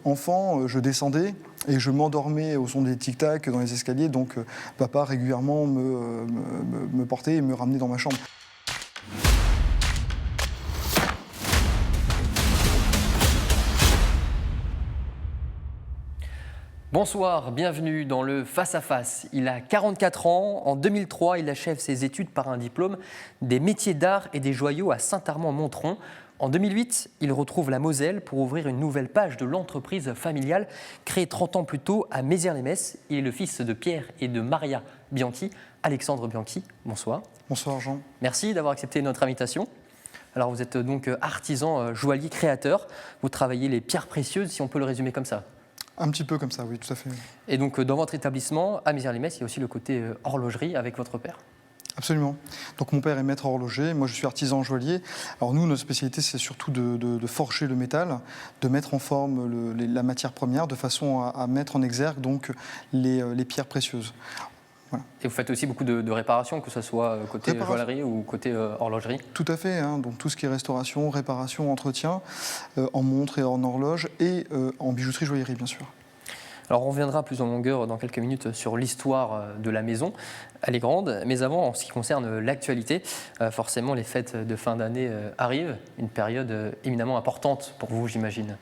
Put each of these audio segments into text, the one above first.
Enfant, je descendais et je m'endormais au son des tic-tac dans les escaliers, donc papa régulièrement me portait et me ramenait dans ma chambre. Bonsoir, bienvenue dans le Face à Face. Il a 44 ans. En 2003, il achève ses études par un diplôme des métiers d'art et des joyaux à Saint-Armand-Montron. En 2008, il retrouve la Moselle pour ouvrir une nouvelle page de l'entreprise familiale créée 30 ans plus tôt à Mézières-les-Messes. Il est le fils de Pierre et de Maria Bianchi. Alexandre Bianchi, bonsoir. Bonsoir Jean. Merci d'avoir accepté notre invitation. Alors vous êtes donc artisan, joaillier, créateur. Vous travaillez les pierres précieuses, si on peut le résumer comme ça. Un petit peu comme ça, oui, tout à fait. Et donc dans votre établissement, à Mézières-les-Messes, il y a aussi le côté horlogerie avec votre père. Absolument. Donc mon père est maître horloger, moi je suis artisan joaillier. Alors nous, notre spécialité, c'est surtout de forger le métal, de mettre en forme la matière première, de façon à mettre en exergue donc les pierres précieuses. Voilà. Et vous faites aussi beaucoup de réparations, que ce soit côté joaillerie ou côté horlogerie? Tout à fait, hein, donc tout ce qui est restauration, réparation, entretien, en montre et en horloge et en bijouterie joaillerie bien sûr. Alors on reviendra plus en longueur dans quelques minutes sur l'histoire de la maison. Elle est grande, mais avant, en ce qui concerne l'actualité, forcément les fêtes de fin d'année arrivent, une période éminemment importante pour vous, j'imagine.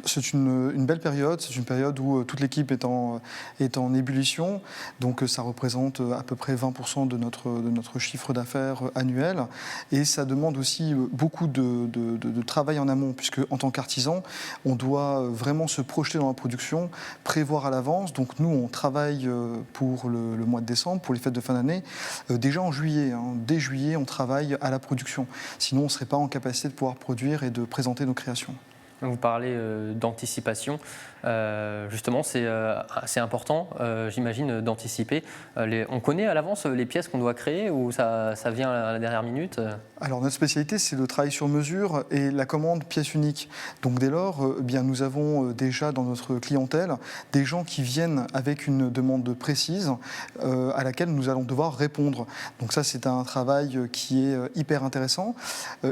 C'est une belle période, c'est une période où toute l'équipe est en ébullition, donc ça représente à peu près 20% de notre chiffre d'affaires annuel et ça demande aussi beaucoup de travail en amont puisque en tant qu'artisan, on doit vraiment se projeter dans la production, prévoir à l'avance, donc nous on travaille pour le mois de décembre, pour les fêtes de fin d'année, déjà en juillet, hein. Dès juillet on travaille à la production, sinon on ne serait pas en capacité de pouvoir produire et de présenter nos créations. Vous parlez d'anticipation, justement c'est assez important, j'imagine, d'anticiper. On connaît à l'avance les pièces qu'on doit créer ou ça vient à la dernière minute? Alors notre spécialité c'est le travail sur mesure et la commande pièce unique. Donc dès lors, bien, nous avons déjà dans notre clientèle des gens qui viennent avec une demande précise à laquelle nous allons devoir répondre. Donc ça c'est un travail qui est hyper intéressant,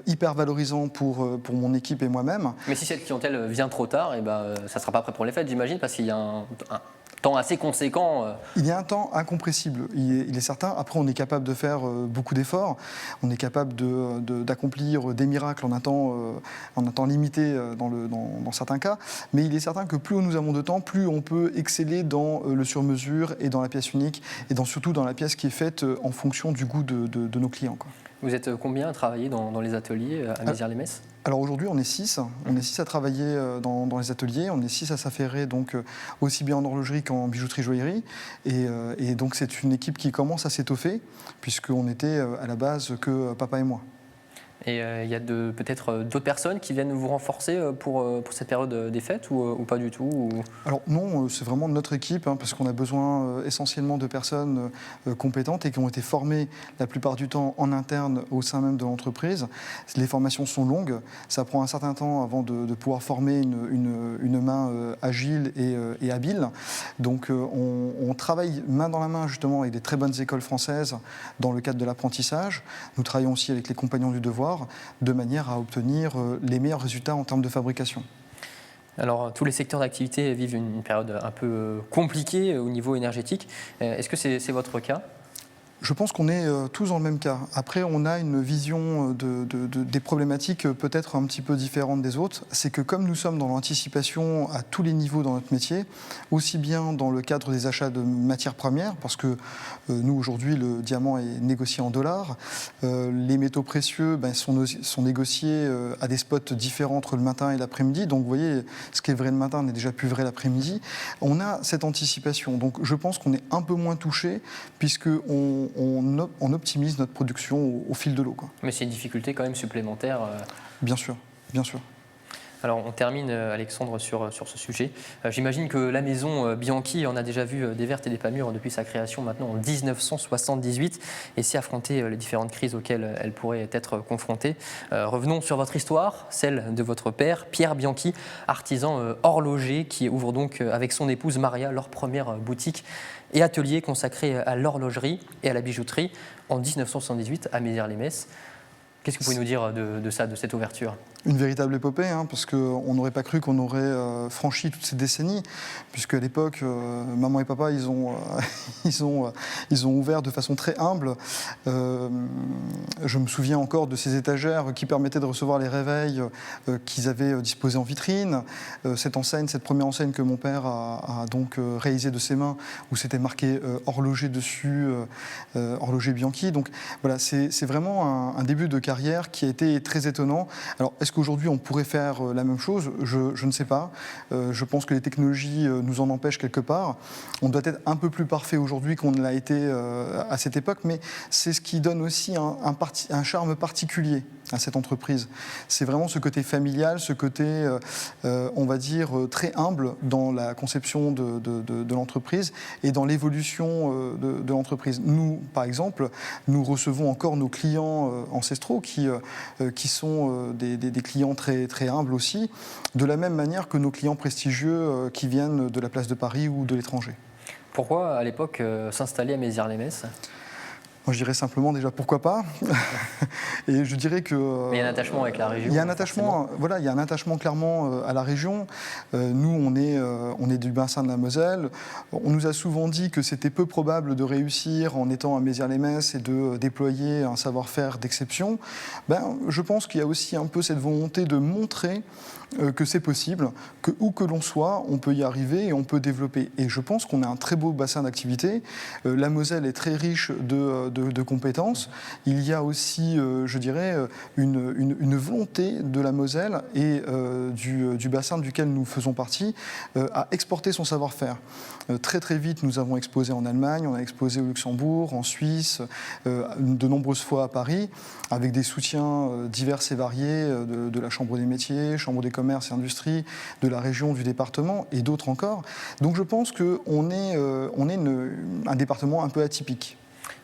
hyper valorisant pour mon équipe et moi-même. Mais si cette clientèle vient trop tard, ça ne sera pas prêt pour les fêtes, j'imagine, parce qu'il y a un temps assez conséquent. Il y a un temps incompressible, il est certain. Après, on est capable de faire beaucoup d'efforts. On est capable d'accomplir des miracles en un temps limité dans certains cas. Mais il est certain que plus nous avons de temps, plus on peut exceller dans le sur-mesure et dans la pièce unique et surtout dans la pièce qui est faite en fonction du goût de nos clients, quoi. Vous êtes combien à travailler dans les ateliers à Mézières-les-Messes? Alors aujourd'hui, on est 6. On est 6 à travailler dans les ateliers. On est 6 à s'affairer donc aussi bien en horlogerie qu'en bijouterie joaillerie. Et donc c'est une équipe qui commence à s'étoffer puisqu'on était à la base que papa et moi. Et il y a peut-être d'autres personnes qui viennent vous renforcer pour cette période des fêtes ou pas du tout Alors non, c'est vraiment notre équipe hein, parce qu'on a besoin essentiellement de personnes compétentes et qui ont été formées la plupart du temps en interne au sein même de l'entreprise. Les formations sont longues, ça prend un certain temps avant de pouvoir former une main agile et habile. Donc on travaille main dans la main justement avec des très bonnes écoles françaises dans le cadre de l'apprentissage. Nous travaillons aussi avec les compagnons du devoir de manière à obtenir les meilleurs résultats en termes de fabrication. Alors, tous les secteurs d'activité vivent une période un peu compliquée au niveau énergétique. Est-ce que c'est votre cas ? Je pense qu'on est tous dans le même cas. Après, on a une vision des problématiques peut-être un petit peu différente des autres. C'est que comme nous sommes dans l'anticipation à tous les niveaux dans notre métier, aussi bien dans le cadre des achats de matières premières, parce que nous, aujourd'hui, le diamant est négocié en dollars, les métaux précieux sont négociés à des spots différents entre le matin et l'après-midi. Donc, vous voyez, ce qui est vrai le matin n'est déjà plus vrai l'après-midi. On a cette anticipation. Donc, je pense qu'on est un peu moins touché, puisqu'on optimise notre production au fil de l'eau, quoi. Mais c'est une difficulté quand même supplémentaire. Bien sûr, bien sûr. Alors on termine, Alexandre, sur ce sujet. J'imagine que la maison Bianchi en a déjà vu des vertes et des pas mûres depuis sa création maintenant en 1978 et sait affronter les différentes crises auxquelles elle pourrait être confrontée. Revenons sur votre histoire, celle de votre père, Pierre Bianchi, artisan horloger qui ouvre donc avec son épouse Maria leur première boutique et atelier consacré à l'horlogerie et à la bijouterie en 1978 à Mézières-les-Messes. Qu'est-ce que vous pouvez nous dire de ça, de cette ouverture ? Une véritable épopée, hein, parce qu'on n'aurait pas cru qu'on aurait franchi toutes ces décennies, puisque à l'époque, maman et papa, ils ont, ils ont ouvert de façon très humble. Je me souviens encore de ces étagères qui permettaient de recevoir les réveils qu'ils avaient disposés en vitrine. Cette enseigne, cette première enseigne que mon père a donc réalisée de ses mains, où c'était marqué horloger dessus, horloger Bianchi. Donc voilà, c'est vraiment un début de carrière qui a été très étonnant. Alors, est-ce qu'aujourd'hui on pourrait faire la même chose ? Je ne sais pas. Je pense que les technologies nous en empêchent quelque part. On doit être un peu plus parfait aujourd'hui qu'on ne l'a été à cette époque, mais c'est ce qui donne aussi un charme particulier à cette entreprise. C'est vraiment ce côté familial, ce côté, on va dire, très humble dans la conception de l'entreprise et dans l'évolution de l'entreprise. Nous, par exemple, nous recevons encore nos clients ancestraux qui sont des clients très, très humbles aussi, de la même manière que nos clients prestigieux qui viennent de la place de Paris ou de l'étranger. Pourquoi, à l'époque, s'installer à Mézières-les-Messes ? Moi, je dirais simplement déjà pourquoi pas. Et je dirais que. Mais il y a un attachement avec la région. Il y a un attachement, voilà, il y a un attachement clairement à la région. Nous, on est du bassin de la Moselle. On nous a souvent dit que c'était peu probable de réussir en étant à Mézières-les-Messes et de déployer un savoir-faire d'exception. Je pense qu'il y a aussi un peu cette volonté de montrer que c'est possible, que où que l'on soit, on peut y arriver et on peut développer. Et je pense qu'on a un très beau bassin d'activité. La Moselle est très riche de compétences. Il y a aussi, je dirais, une volonté de la Moselle et du bassin duquel nous faisons partie à exporter son savoir-faire. Très très vite, nous avons exposé en Allemagne, on a exposé au Luxembourg, en Suisse, de nombreuses fois à Paris, avec des soutiens divers et variés de la Chambre des métiers, Chambre des commerces et industries, de la région, du département et d'autres encore. Donc je pense qu'on est, un département un peu atypique.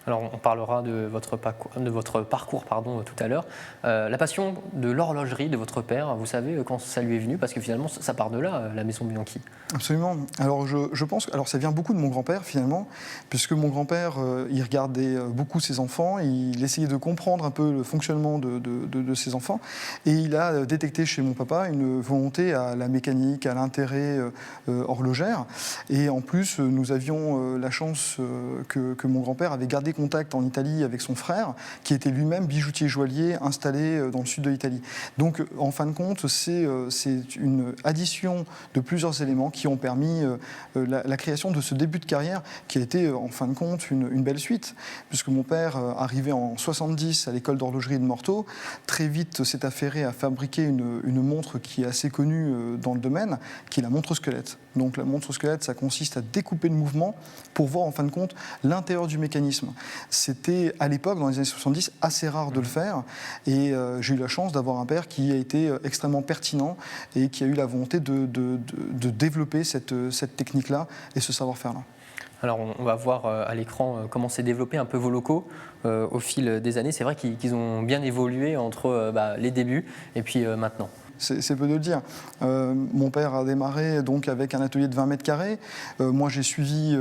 Alors, on parlera de votre parcours tout à l'heure. La passion de l'horlogerie de votre père, vous savez quand ça lui est venu? Parce que finalement, ça part de là, la maison Bianchi. Absolument. Alors, je pense que ça vient beaucoup de mon grand-père, finalement, puisque mon grand-père, il regardait beaucoup ses enfants, il essayait de comprendre un peu le fonctionnement de ses enfants, et il a détecté chez mon papa une volonté à la mécanique, à l'intérêt horlogère. Et en plus, nous avions la chance que mon grand-père avait gardé contact en Italie avec son frère, qui était lui-même bijoutier joaillier installé dans le sud de l'Italie. Donc, en fin de compte, c'est une addition de plusieurs éléments qui ont permis la création de ce début de carrière qui a été, en fin de compte, une belle suite, puisque mon père, arrivé en 70 à l'école d'horlogerie de Morteau, très vite s'est affairé à fabriquer une montre qui est assez connue dans le domaine, qui est la montre squelette. Donc, la montre squelette, ça consiste à découper le mouvement pour voir, en fin de compte, l'intérieur du mécanisme. C'était, à l'époque, dans les années 70, assez rare de le faire. Et j'ai eu la chance d'avoir un père qui a été extrêmement pertinent et qui a eu la volonté de développer cette technique-là et ce savoir-faire-là. Alors, on va voir à l'écran comment s'est développé un peu vos locaux au fil des années. C'est vrai qu'ils ont bien évolué entre les débuts et puis maintenant. C'est peu de le dire. Mon père a démarré donc avec un atelier de 20 mètres carrés. Moi, j'ai suivi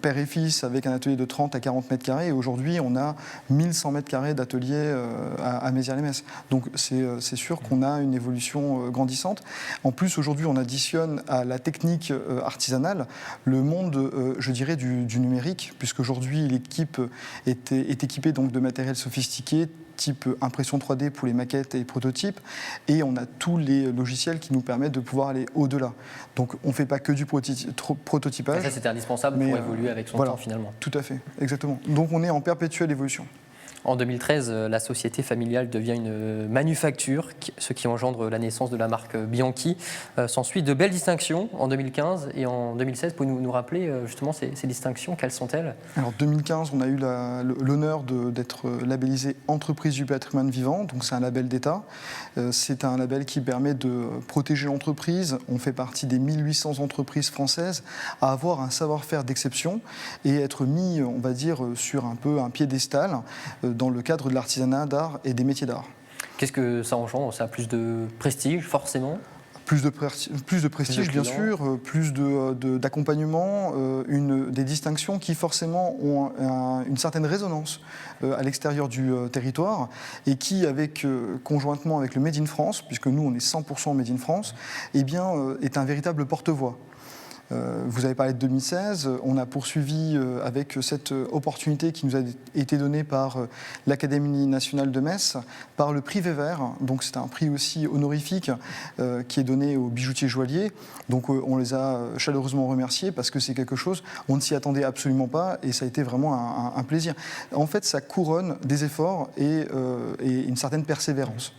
père et fils avec un atelier de 30 à 40 mètres carrés. Et aujourd'hui, on a 1100 mètres carrés d'atelier à Mézières-les-Messes. Donc, c'est sûr qu'on a une évolution grandissante. En plus, aujourd'hui, on additionne à la technique artisanale le monde, je dirais, du numérique, puisqu'aujourd'hui, l'équipe est équipée donc, de matériel sophistiqué, type impression 3D pour les maquettes et les prototypes, et on a tous les logiciels qui nous permettent de pouvoir aller au-delà. Donc on ne fait pas que du prototypage. Et ça, c'était indispensable pour évoluer avec son temps finalement. Tout à fait, exactement. Donc on est en perpétuelle évolution. En 2013, la société familiale devient une manufacture, ce qui engendre la naissance de la marque Bianchi. S'ensuit de belles distinctions en 2015 et en 2016. Pouvez-vous nous rappeler justement ces distinctions? Quelles sont-elles? Alors 2015, on a eu l'honneur d'être labellisé Entreprise du patrimoine vivant, donc c'est un label d'État. C'est un label qui permet de protéger l'entreprise. On fait partie des 1800 entreprises françaises à avoir un savoir-faire d'exception et être mis, on va dire, sur un peu un piédestal dans le cadre de l'artisanat d'art et des métiers d'art. Qu'est-ce que ça engendre? Ça a plus de prestige, forcément? Plus de prestige, bien sûr, plus d'accompagnement, des distinctions qui forcément ont une certaine résonance à l'extérieur du territoire et qui, conjointement avec le Made in France, puisque nous on est 100% Made in France, eh bien, est un véritable porte-voix. Vous avez parlé de 2016, on a poursuivi avec cette opportunité qui nous a été donnée par l'Académie nationale de Metz, par le prix Weber, donc c'est un prix aussi honorifique qui est donné aux bijoutiers joailliers. Donc on les a chaleureusement remerciés parce que c'est quelque chose, on ne s'y attendait absolument pas et ça a été vraiment un plaisir. En fait, ça couronne des efforts et une certaine persévérance.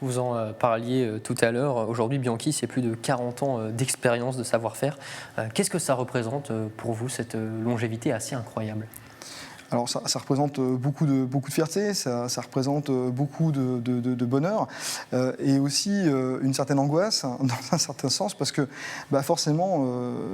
Vous en parliez tout à l'heure. Aujourd'hui, Bianchi, c'est plus de 40 ans d'expérience, de savoir-faire. Qu'est-ce que ça représente pour vous, cette longévité assez incroyable ? Alors ça représente beaucoup de fierté, ça représente beaucoup de bonheur et aussi une certaine angoisse dans un certain sens parce que forcément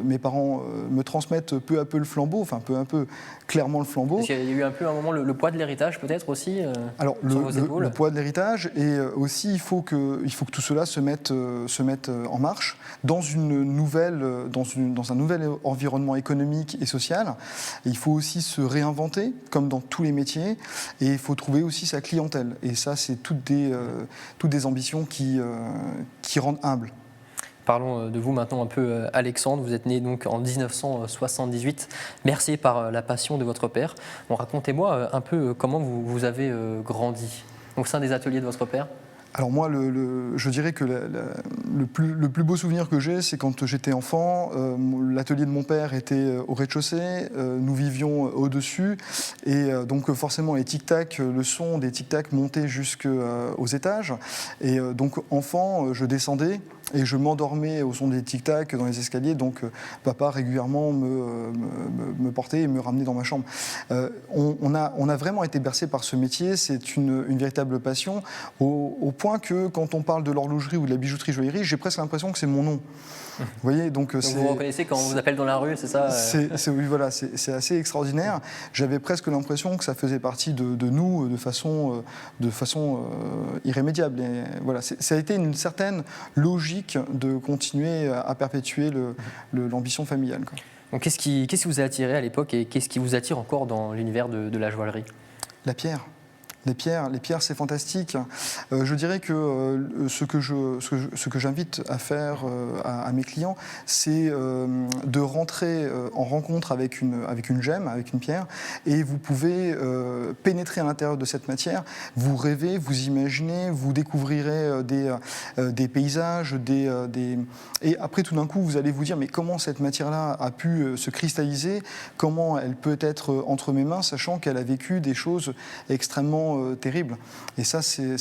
mes parents me transmettent peu à peu le flambeau, enfin peu à peu clairement le flambeau. Parce qu'il y a eu un peu un moment le poids de l'héritage peut-être aussi Alors sur vos épaules. Le poids de l'héritage et aussi il faut que tout cela se mette en marche dans un nouvel environnement économique et social. Et il faut aussi se réinventer comme dans tous les métiers, et il faut trouver aussi sa clientèle. Et ça, c'est toutes des ambitions qui rendent humble. Parlons de vous maintenant un peu, Alexandre. Vous êtes né donc en 1978, bercé par la passion de votre père. Bon, racontez-moi un peu comment vous avez grandi au sein des ateliers de votre père. Alors moi, je dirais que le plus beau souvenir que j'ai, c'est quand j'étais enfant. L'atelier de mon père était au rez-de-chaussée, nous vivions au-dessus, et donc forcément les tic-tac, le son des tic-tac montait jusqu'aux étages. Et donc enfant, je descendais et je m'endormais au son des tic-tac dans les escaliers. Donc papa régulièrement me portait et me ramenait dans ma chambre. On a vraiment été bercé par ce métier. C'est une véritable passion au point que quand on parle de l'horlogerie ou de la bijouterie joaillerie, j'ai presque l'impression que c'est mon nom. Vous voyez, donc vous reconnaissez quand on vous appelle dans la rue, c'est ça Oui, voilà, c'est assez extraordinaire. J'avais presque l'impression que ça faisait partie de nous de façon irrémédiable. Et voilà, ça a été une certaine logique de continuer à perpétuer l'ambition familiale, quoi. Donc, qu'est-ce qui vous a attiré à l'époque et qu'est-ce qui vous attire encore dans l'univers de la joaillerie ? La pierre. Les pierres, c'est fantastique. Je dirais que ce que j'invite à faire à mes clients, c'est de rentrer en rencontre avec une gemme, avec une pierre, et vous pouvez pénétrer à l'intérieur de cette matière, vous rêvez, vous imaginez, vous découvrirez des paysages, et après tout d'un coup, vous allez vous dire mais comment cette matière-là a pu se cristalliser, comment elle peut être entre mes mains, sachant qu'elle a vécu des choses extrêmement terrible. Et ça, c'est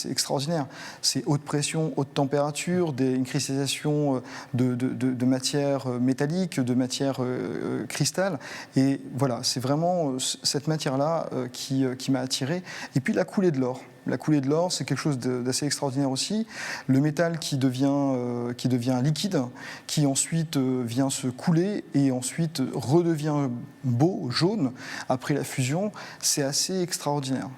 extraordinaire. C'est haute pression, haute température, une cristallisation de matière métallique, de matière cristal. Et voilà, c'est vraiment cette matière-là qui m'a attiré. Et puis la coulée de l'or. La coulée de l'or, c'est quelque chose d'assez extraordinaire aussi. Le métal qui devient liquide, qui ensuite vient se couler et ensuite redevient beau, jaune, après la fusion, c'est assez extraordinaire.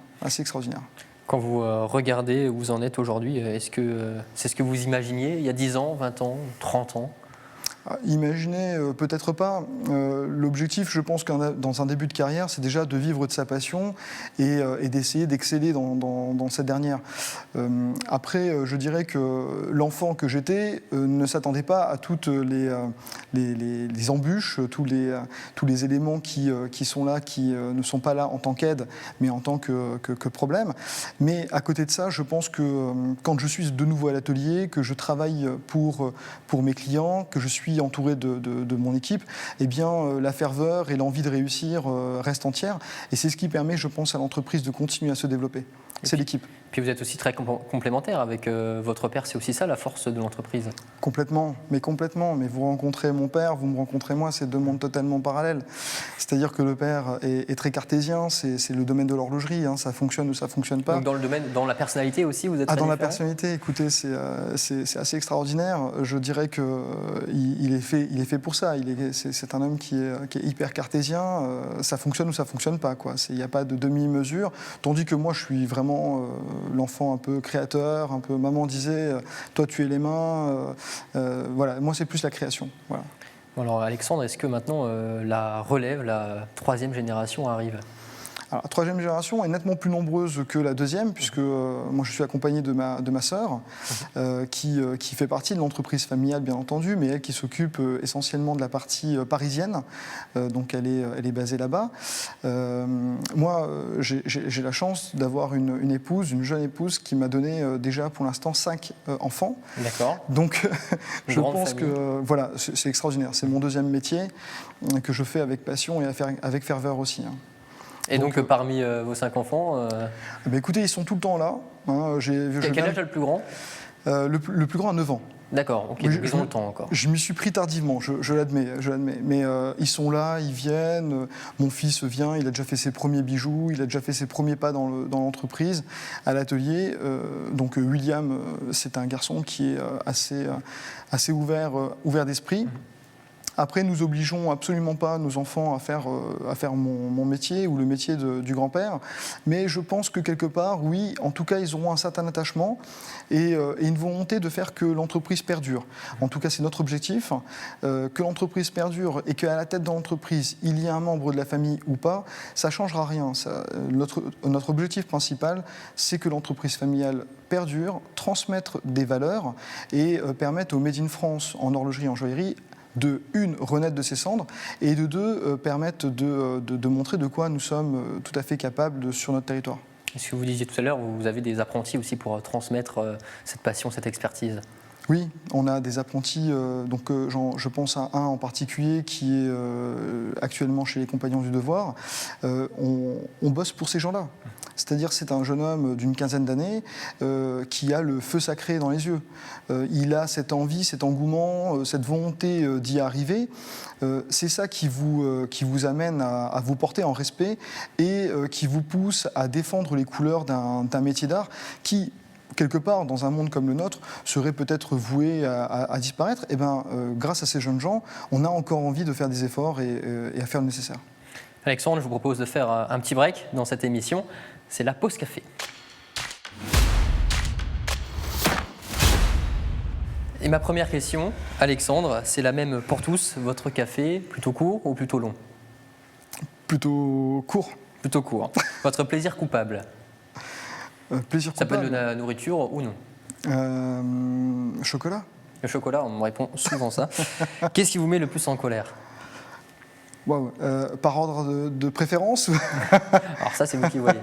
Quand vous regardez où vous en êtes aujourd'hui, est-ce que c'est ce que vous imaginiez il y a 10 ans, 20 ans, 30 ans ? Imaginez, peut-être pas. L'objectif, je pense, dans un début de carrière, c'est déjà de vivre de sa passion et d'essayer d'exceller dans cette dernière. Après, je dirais que l'enfant que j'étais ne s'attendait pas à toutes les embûches, tous les éléments qui sont là, qui ne sont pas là en tant qu'aide, mais en tant que problème. Mais à côté de ça, je pense que quand je suis de nouveau à l'atelier, que je travaille pour mes clients, que je suis entouré de mon équipe, eh bien, la ferveur et l'envie de réussir restent entières. Et c'est ce qui permet, je pense, à l'entreprise de continuer à se développer. C'est l'équipe. Puis vous êtes aussi très complémentaire avec votre père, c'est aussi ça la force de l'entreprise. Complètement. Mais vous rencontrez mon père, vous me rencontrez moi, c'est deux mondes totalement parallèles. C'est-à-dire que le père est très cartésien, c'est le domaine de l'horlogerie, hein, ça fonctionne ou ça fonctionne pas. Donc dans la personnalité aussi, vous êtes très dans différent. La personnalité, écoutez, c'est assez extraordinaire. Je dirais qu'il est fait pour ça. C'est un homme qui est hyper cartésien, ça fonctionne ou ça fonctionne pas, quoi. Il n'y a pas de demi-mesure, tandis que moi je suis vraiment l'enfant un peu créateur, un peu maman disait toi tu es les mains, voilà, moi c'est plus la création. Voilà. Alors Alexandre, est-ce que maintenant la relève, la troisième génération arrive? Alors, la troisième génération est nettement plus nombreuse que la deuxième, puisque moi je suis accompagné de ma sœur, qui fait partie de l'entreprise familiale bien entendu, mais elle qui s'occupe essentiellement de la partie parisienne, donc elle est basée là-bas. Moi j'ai la chance d'avoir une épouse, une jeune épouse qui m'a donné déjà pour l'instant 5 enfants. D'accord. Donc je pense famille. que voilà, c'est extraordinaire, c'est mon deuxième métier que je fais avec passion et avec ferveur aussi. Hein. Et donc parmi vos 5 enfants Écoutez, ils sont tout le temps là. Hein, quel âge a le plus grand? Le plus grand a 9 ans. D'accord, ok, Oui, donc ils ont le temps encore. Je m'y suis pris tardivement, je l'admets. Mais ils sont là, ils viennent. Mon fils vient, il a déjà fait ses premiers bijoux, il a déjà fait ses premiers pas dans l'entreprise, à l'atelier. Donc William, c'est un garçon qui est assez ouvert d'esprit. Après, nous obligeons absolument pas nos enfants à faire mon métier ou le métier du grand-père, mais je pense que quelque part, oui, en tout cas, ils auront un certain attachement et une volonté de faire que l'entreprise perdure. En tout cas, c'est notre objectif, que l'entreprise perdure et qu'à la tête de l'entreprise, il y ait un membre de la famille ou pas, ça ne changera rien. Notre objectif principal, c'est que l'entreprise familiale perdure, transmettre des valeurs et permettre au Made in France en horlogerie et en joaillerie de, une, renaître de ses cendres, et de deux, permettre de montrer de quoi nous sommes tout à fait capables sur notre territoire. Ce que vous disiez tout à l'heure, vous avez des apprentis aussi pour transmettre cette passion, cette expertise. Oui, on a des apprentis, je pense à un en particulier qui est actuellement chez les Compagnons du Devoir. On bosse pour ces gens-là. C'est-à-dire c'est un jeune homme d'une quinzaine d'années qui a le feu sacré dans les yeux. Il a cette envie, cet engouement, cette volonté d'y arriver. C'est ça qui vous amène à vous porter en respect et qui vous pousse à défendre les couleurs d'un métier d'art qui, quelque part, dans un monde comme le nôtre, serait peut-être voué à disparaître. Et bien, grâce à ces jeunes gens, on a encore envie de faire des efforts et à faire le nécessaire. Alexandre, je vous propose de faire un petit break dans cette émission. C'est la pause café. Et ma première question, Alexandre, c'est la même pour tous. Votre café, plutôt court ou plutôt long? Plutôt court. Plutôt court. Votre plaisir coupable? Plaisir Ça coupable. peut être de la nourriture ou non? Chocolat. Le chocolat, on me répond souvent ça. Qu'est-ce qui vous met le plus en colère? Wow. Par ordre de préférence. Alors ça, c'est vous qui voyez.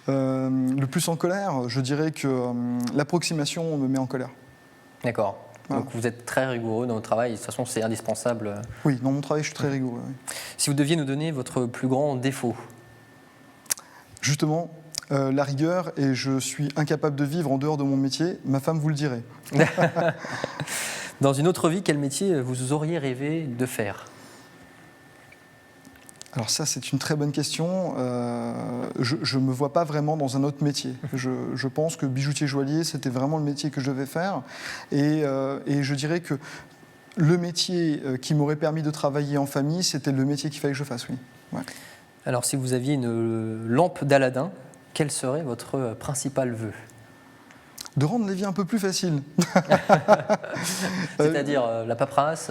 Le plus en colère, je dirais que l'approximation me met en colère. D'accord. Voilà. Donc vous êtes très rigoureux dans votre travail. De toute façon, c'est indispensable. Oui, dans mon travail, je suis très rigoureux. Oui. Si vous deviez nous donner votre plus grand défaut? Justement, la rigueur, et je suis incapable de vivre en dehors de mon métier. Ma femme vous le dirait. Dans une autre vie, quel métier vous auriez rêvé de faire? Alors ça, c'est une très bonne question. Je ne me vois pas vraiment dans un autre métier. Je pense que bijoutier-joaillier, c'était vraiment le métier que je devais faire. Et je dirais que le métier qui m'aurait permis de travailler en famille, c'était le métier qu'il fallait que je fasse, oui. Ouais. Alors, si vous aviez une lampe d'Aladin, quel serait votre principal vœu? De rendre les vies un peu plus faciles. C'est-à-dire la paperasse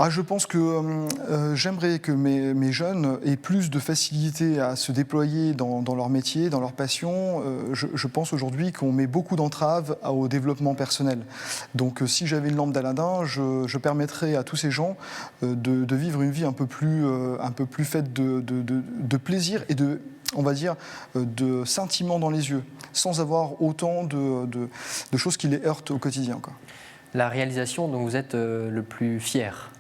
Je pense que j'aimerais que mes jeunes aient plus de facilité à se déployer dans leur métier, dans leur passion. Je pense aujourd'hui qu'on met beaucoup d'entraves au développement personnel. Donc si j'avais une lampe d'Aladin, je permettrais à tous ces gens de vivre une vie un peu plus faite de plaisir et on va dire, de sentiments dans les yeux, sans avoir autant de choses qui les heurtent au quotidien, quoi. La réalisation dont vous êtes le plus fier?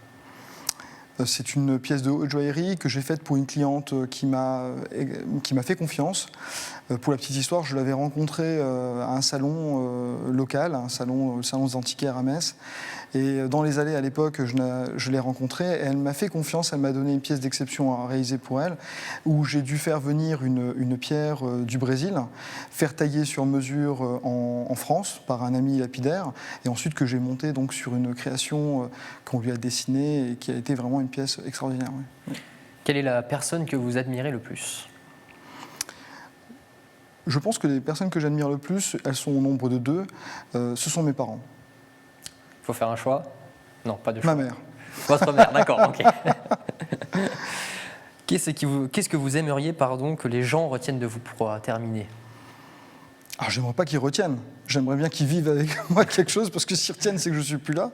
C'est une pièce de haute joaillerie que j'ai faite pour une cliente qui m'a fait confiance. Pour la petite histoire, je l'avais rencontrée à un salon local, le salon des antiquaires à Metz. Et dans les allées à l'époque, je l'ai rencontrée. Et elle m'a fait confiance, elle m'a donné une pièce d'exception à réaliser pour elle, où j'ai dû faire venir une pierre du Brésil, faire tailler sur mesure en France par un ami lapidaire, et ensuite que j'ai monté donc sur une création qu'on lui a dessinée et qui a été vraiment une pièce extraordinaire. Oui. Quelle est la personne que vous admirez le plus? Je pense que les personnes que j'admire le plus, elles sont au nombre de 2. Ce sont mes parents. Il faut faire un choix? Non, pas de choix. Ma mère. Votre mère, d'accord, ok. Qu'est-ce que vous aimeriez que les gens retiennent de vous pour terminer? Alors, j'aimerais pas qu'ils retiennent. J'aimerais bien qu'ils vivent avec moi quelque chose, parce que s'ils retiennent, c'est que je suis plus là.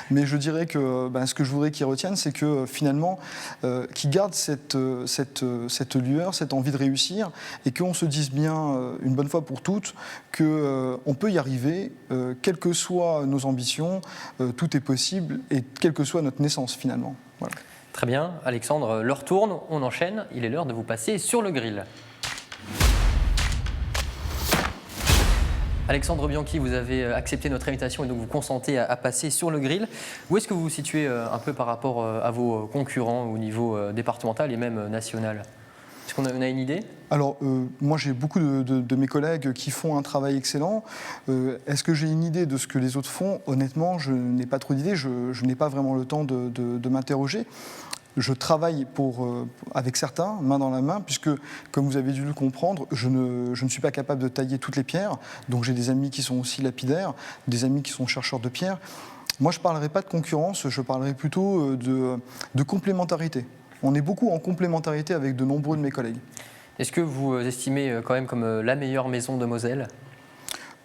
Mais je dirais que ce que je voudrais qu'ils retiennent, c'est que finalement, qu'ils gardent cette lueur, cette envie de réussir, et qu'on se dise bien, une bonne fois pour toutes, qu'on peut y arriver, quelles que soient nos ambitions, tout est possible, et quelle que soit notre naissance finalement. Voilà. Très bien, Alexandre, l'heure tourne, on enchaîne, il est l'heure de vous passer sur le grill. Alexandre Bianchi, vous avez accepté notre invitation et donc vous consentez à passer sur le grill. Où est-ce que vous vous situez un peu par rapport à vos concurrents au niveau départemental et même national? Est-ce qu'on a une idée? Alors, moi j'ai beaucoup de mes collègues qui font un travail excellent. Est-ce que j'ai une idée de ce que les autres font? Honnêtement, je n'ai pas trop d'idées, je n'ai pas vraiment le temps de m'interroger. Je travaille avec certains, main dans la main, puisque, comme vous avez dû le comprendre, je ne suis pas capable de tailler toutes les pierres. Donc j'ai des amis qui sont aussi lapidaires, des amis qui sont chercheurs de pierres. Moi, je ne parlerai pas de concurrence, je parlerai plutôt de complémentarité. On est beaucoup en complémentarité avec de nombreux de mes collègues. Est-ce que vous estimez quand même comme la meilleure maison de Moselle?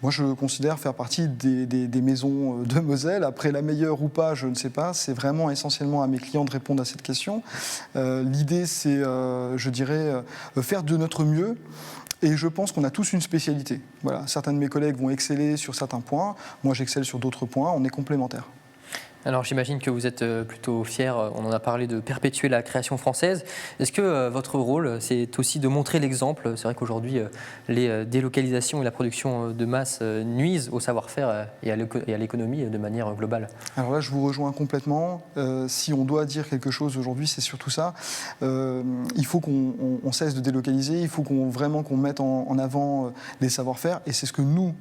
Moi, je considère faire partie des maisons de Moselle. Après, la meilleure ou pas, je ne sais pas. C'est vraiment essentiellement à mes clients de répondre à cette question. L'idée, c'est, je dirais, faire de notre mieux. Et je pense qu'on a tous une spécialité. Voilà. Certains de mes collègues vont exceller sur certains points. Moi, j'excelle sur d'autres points. On est complémentaires. Alors j'imagine que vous êtes plutôt fier, on en a parlé, de perpétuer la création française. Est-ce que votre rôle, c'est aussi de montrer l'exemple? C'est vrai qu'aujourd'hui, les délocalisations et la production de masse nuisent au savoir-faire et à l'économie de manière globale. Alors là, je vous rejoins complètement. Si on doit dire quelque chose aujourd'hui, c'est surtout ça. Il faut qu'on cesse de délocaliser, il faut vraiment qu'on mette en avant les savoir-faire, et c'est ce que nous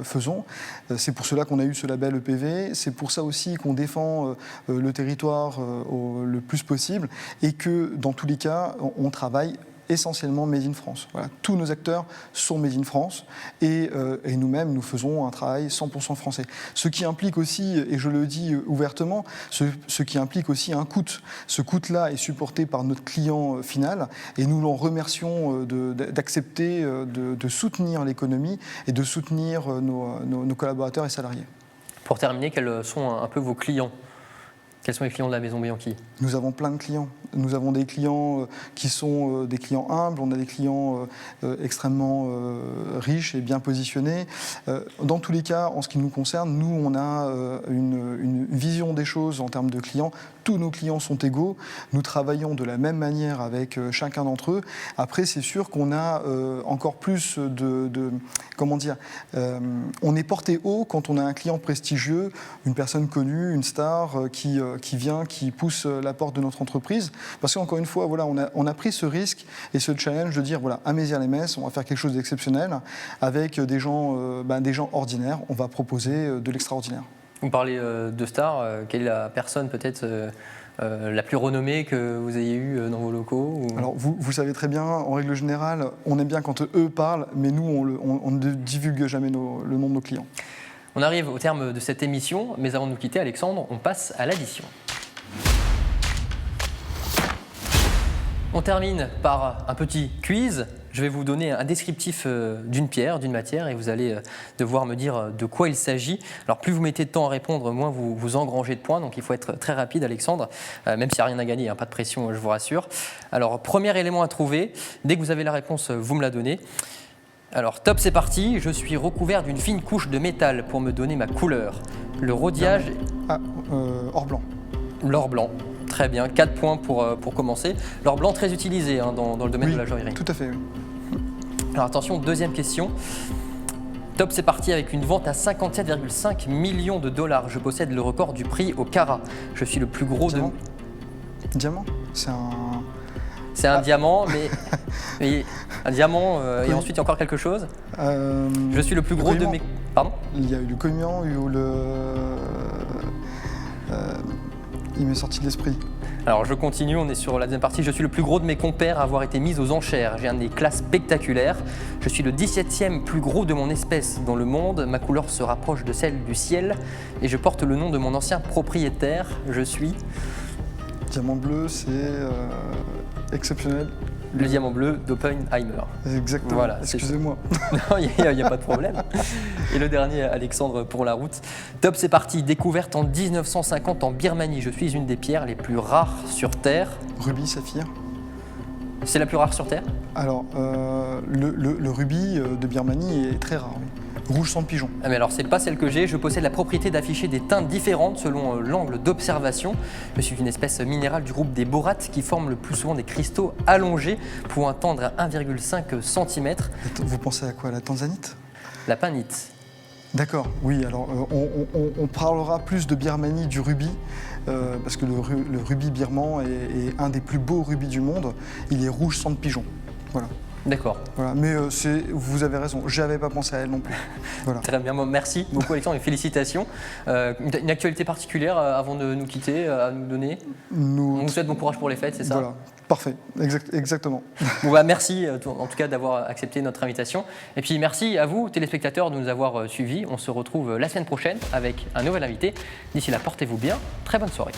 faisons. C'est pour cela qu'on a eu ce label EPV, c'est pour ça aussi qu'on défend le territoire le plus possible, et que dans tous les cas, on travaille essentiellement Made in France. Voilà. Tous nos acteurs sont Made in France, et nous-mêmes, nous faisons un travail 100% français. Ce qui implique aussi, et je le dis ouvertement, ce qui implique aussi un coût. Ce coût-là est supporté par notre client final, et nous l'en remercions d'accepter de soutenir l'économie et de soutenir nos collaborateurs et salariés. Pour terminer, quels sont un peu vos clients? Quels sont les clients de la maison Bianchi? Nous avons plein de clients. Nous avons des clients qui sont des clients humbles, on a des clients extrêmement riches et bien positionnés. Dans tous les cas, en ce qui nous concerne, nous, on a une vision des choses en termes de clients. Tous nos clients sont égaux. Nous travaillons de la même manière avec chacun d'entre eux. Après, c'est sûr qu'on a encore plus comment dire, on est porté haut quand on a un client prestigieux, une personne connue, une star qui vient, qui pousse la porte de notre entreprise. Parce qu'encore une fois, voilà, on a pris ce risque et ce challenge de dire, voilà, à Mézières-les-Messes, on va faire quelque chose d'exceptionnel avec des gens ordinaires. On va proposer de l'extraordinaire. Vous parlez de stars. Quelle est la personne peut-être la plus renommée que vous ayez eue dans vos locaux ou... Alors, vous savez très bien, en règle générale, on aime bien quand eux parlent, mais nous, on ne divulgue jamais le nom de nos clients. On arrive au terme de cette émission, mais avant de nous quitter, Alexandre, on passe à l'addition. On termine par un petit quiz. Je vais vous donner un descriptif d'une pierre, d'une matière, et vous allez devoir me dire de quoi il s'agit. Alors plus vous mettez de temps à répondre, moins vous engrangez de points, donc il faut être très rapide, Alexandre, même s'il n'y a rien à gagner, hein, pas de pression, je vous rassure. Alors premier élément à trouver, dès que vous avez la réponse, vous me la donnez. Alors top, c'est parti, je suis recouvert d'une fine couche de métal pour me donner ma couleur. Le rhodiage... Or blanc. L'or blanc. Très bien, 4 points pour commencer. L'or blanc très utilisé hein, dans le domaine de la joaillerie. Tout à fait, oui. Alors attention, deuxième question. Top, c'est parti avec une vente à 57,5 millions de dollars. Je possède le record du prix au carat. Je suis le plus gros Diamant. Diamant. C'est un diamant, mais un diamant et ensuite il y a encore quelque chose. Je suis le plus gros de mes... Pardon ? Il y a eu le collier ou il m'est sorti de l'esprit. Alors je continue, on est sur la deuxième partie. Je suis le plus gros de mes compères à avoir été mis aux enchères. J'ai un éclat spectaculaire. Je suis le 17e plus gros de mon espèce dans le monde. Ma couleur se rapproche de celle du ciel. Et je porte le nom de mon ancien propriétaire. Je suis... Diamant bleu, c'est exceptionnel. Le diamant bleu d'Oppenheimer. Exactement, Voilà, excusez-moi. Non, il n'y a pas de problème. Et le dernier, Alexandre, pour la route. Top, c'est parti. Découverte en 1950 en Birmanie. Je suis une des pierres les plus rares sur Terre. Rubis, saphir. C'est la plus rare sur Terre? Alors, le rubis de Birmanie est très rare, oui. Rouge sang de pigeon. Ah mais alors c'est pas celle que j'ai, je possède la propriété d'afficher des teintes différentes selon l'angle d'observation. Je suis une espèce minérale du groupe des borates qui forment le plus souvent des cristaux allongés pouvant atteindre à 1,5 cm. Vous pensez à quoi, la tanzanite? La painite. D'accord, oui, alors on parlera plus de Birmanie, du rubis, parce que le rubis birman est un des plus beaux rubis du monde. Il est rouge sang de pigeon. Voilà. D'accord. Voilà, mais vous avez raison, j'avais pas pensé à elle non plus. Voilà. Très bien, merci beaucoup Alexandre et félicitations. Une actualité particulière avant de nous quitter, à nous donner? On vous souhaite bon courage pour les fêtes, c'est ça? Voilà, parfait, exactement. Bon, bah, merci en tout cas d'avoir accepté notre invitation. Et puis merci à vous, téléspectateurs, de nous avoir suivis. On se retrouve la semaine prochaine avec un nouvel invité. D'ici là, portez-vous bien. Très bonne soirée.